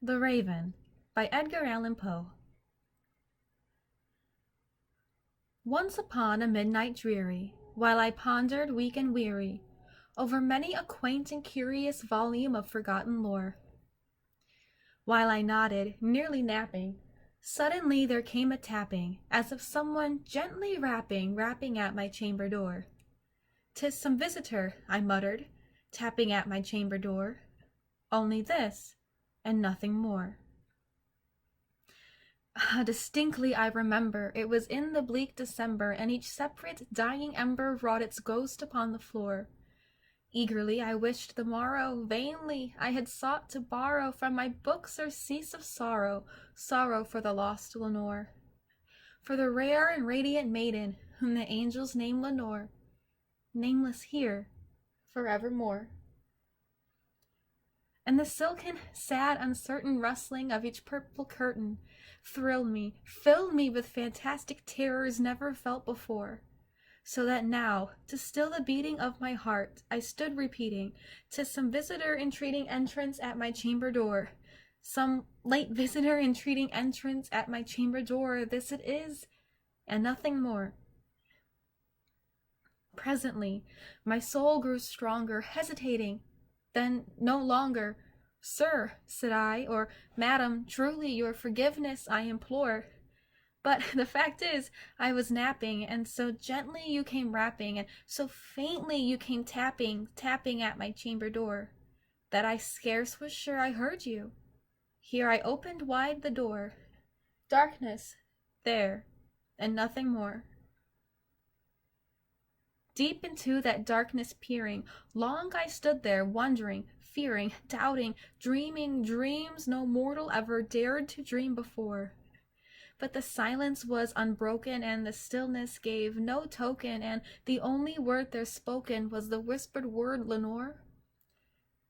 The Raven by Edgar Allan Poe. Once upon a midnight dreary, while I pondered weak and weary over many a quaint and curious volume of forgotten lore, while I nodded, nearly napping, suddenly there came a tapping, as of someone gently rapping at my chamber door. "'Tis some visitor," I muttered, tapping at my chamber door. Only this, and nothing more. Distinctly I remember, it was in the bleak December, and each separate dying ember wrought its ghost upon the floor. Eagerly I wished the morrow, vainly I had sought to borrow from my books surcease of sorrow, sorrow for the lost Lenore, for the rare and radiant maiden whom the angels name Lenore, nameless here forevermore. And the silken, sad, uncertain rustling of each purple curtain thrilled me, filled me with fantastic terrors never felt before, so that now, to still the beating of my heart, I stood repeating, "'Tis some visitor entreating entrance at my chamber door, some late visitor entreating entrance at my chamber door, this it is, and nothing more." Presently, my soul grew stronger, hesitating, then no longer. "Sir," said I, or "Madam, truly your forgiveness I implore. But the fact is, I was napping, and so gently you came rapping, and so faintly you came tapping at my chamber door, that I scarce was sure I heard you. Here I opened wide the door. Darkness, there, and nothing more." Deep into that darkness peering, long I stood there, wondering, fearing, doubting, dreaming dreams no mortal ever dared to dream before. But the silence was unbroken, and the stillness gave no token, and the only word there spoken was the whispered word "Lenore."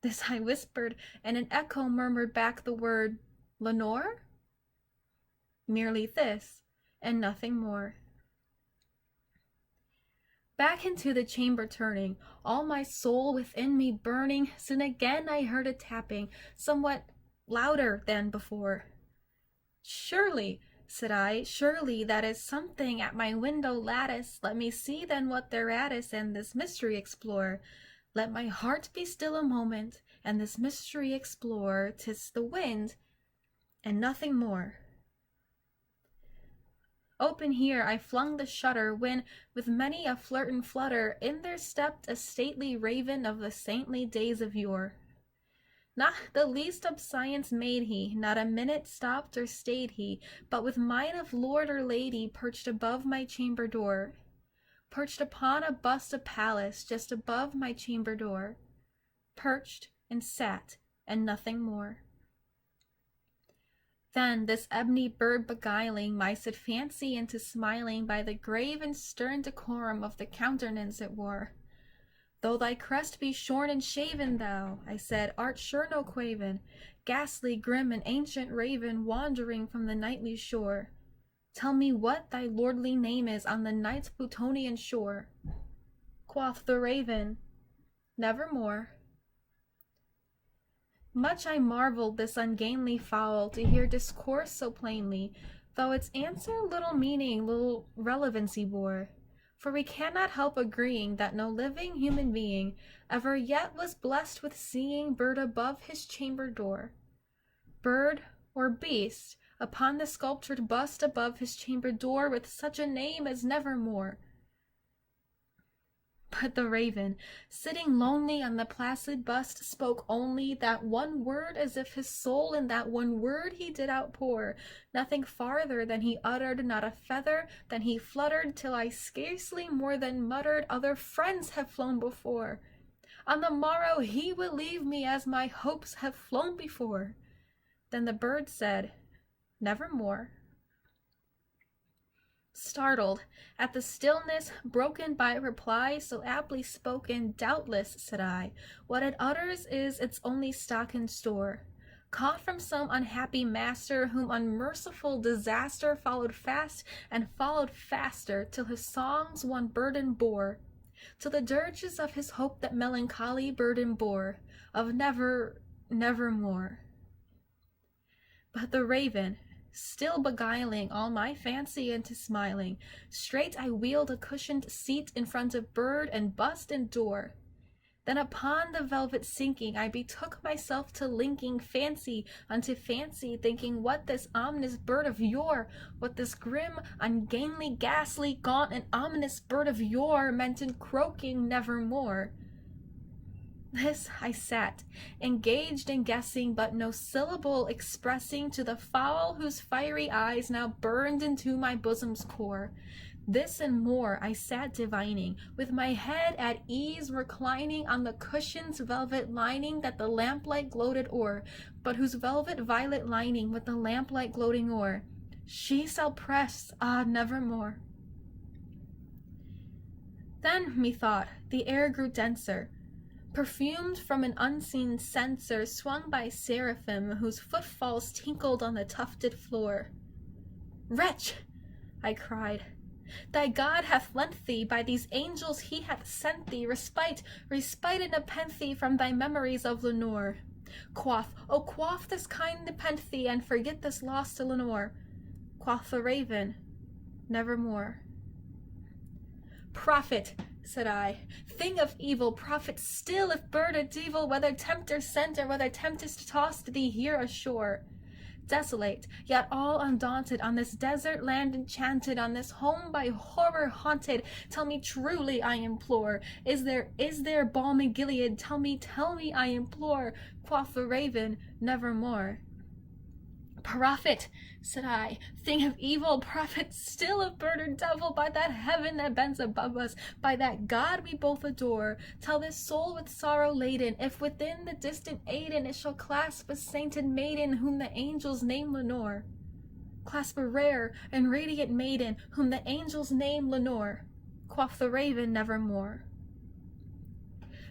This I whispered, and an echo murmured back the word "Lenore?" Merely this, and nothing more. Back into the chamber turning, all my soul within me burning, soon again I heard a tapping, somewhat louder than before. "Surely," said I, "surely that is something at my window lattice. Let me see then what thereat is, and this mystery explore. Let my heart be still a moment, and this mystery explore. 'Tis the wind, and nothing more." Open here I flung the shutter, when, with many a flirt and flutter, in there stepped a stately raven of the saintly days of yore. Not the least obeisance made he, not a minute stopped or stayed he, but with mien of lord or lady perched above my chamber door, perched upon a bust of Pallas just above my chamber door, perched and sat, and nothing more. Then this ebony bird beguiling my sad fancy into smiling by the grave and stern decorum of the countenance it wore. "Though thy crest be shorn and shaven, thou," I said, "art sure no quaven, ghastly, grim, and ancient raven, wandering from the nightly shore. Tell me what thy lordly name is on the night's Plutonian shore." Quoth the raven, "Nevermore." Much I marvelled this ungainly fowl to hear discourse so plainly, though its answer little meaning, little relevancy bore. For we cannot help agreeing that no living human being ever yet was blessed with seeing bird above his chamber door, bird or beast upon the sculptured bust above his chamber door, with such a name as Nevermore. But the raven, sitting lonely on the placid bust, spoke only that one word, as if his soul in that one word he did outpour. Nothing farther than he uttered, not a feather than he fluttered, till I scarcely more than muttered, "Other friends have flown before. On the morrow he will leave me, as my hopes have flown before." Then the bird said, "Nevermore." Startled at the stillness broken by a reply so aptly spoken, "Doubtless," said I, "what it utters is its only stock and store, caught from some unhappy master, whom unmerciful disaster followed fast and followed faster, till his songs one burden bore, till the dirges of his hope that melancholy burden bore, of nevermore." But the raven, still beguiling all my fancy into smiling, straight I wheeled a cushioned seat in front of bird and bust and door. Then upon the velvet sinking, I betook myself to linking fancy unto fancy, thinking what this ominous bird of yore, what this grim, ungainly, ghastly, gaunt, and ominous bird of yore meant in croaking nevermore. This I sat, engaged in guessing, but no syllable expressing to the fowl whose fiery eyes now burned into my bosom's core. This and more I sat divining, with my head at ease reclining on the cushion's velvet lining that the lamplight gloated o'er, but whose velvet violet lining with the lamplight gloating o'er, she shall press, ah, nevermore. Then, methought, the air grew denser, perfumed from an unseen censer swung by seraphim whose footfalls tinkled on the tufted floor. Wretch, I cried, thy God hath lent thee, by these angels he hath sent thee, respite and nepenthe from thy memories of Lenore. Quaff, oh quaff this kind nepenthe, and forget this lost Lenore. Quoth the raven, nevermore. Prophet, said I, thing of evil, prophet still, if bird or devil, whether tempter sent or whether tempest tossed thee here ashore. Desolate, yet all undaunted, on this desert land enchanted, on this home by horror haunted, tell me truly, I implore, is there balmy Gilead? Tell me, I implore. Quoth the raven, nevermore. Prophet, said I, thing of evil, prophet still of bird or devil, by that heaven that bends above us, by that God we both adore, tell this soul with sorrow laden, if within the distant Aden it shall clasp a sainted maiden whom the angels name Lenore. Clasp a rare and radiant maiden whom the angels name Lenore. Quoth the raven, nevermore.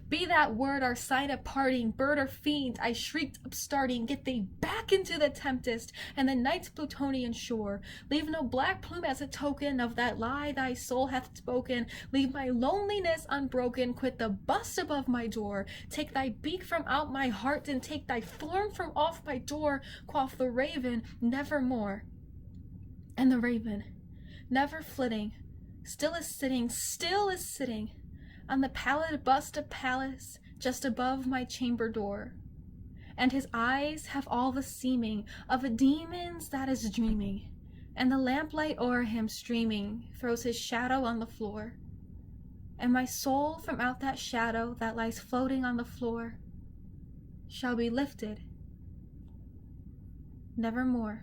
Be that word our sign of parting, bird or fiend, I shrieked upstarting, get thee back into the tempest and the night's Plutonian shore. Leave no black plume as a token of that lie thy soul hath spoken. Leave my loneliness unbroken, quit the bust above my door. Take thy beak from out my heart and take thy form from off my door. Quoth the raven, nevermore. And the raven, never flitting, still is sitting, on the pallid bust of Pallas, just above my chamber door. And his eyes have all the seeming of a demon's that is dreaming, and the lamplight o'er him streaming throws his shadow on the floor. And my soul from out that shadow that lies floating on the floor shall be lifted nevermore.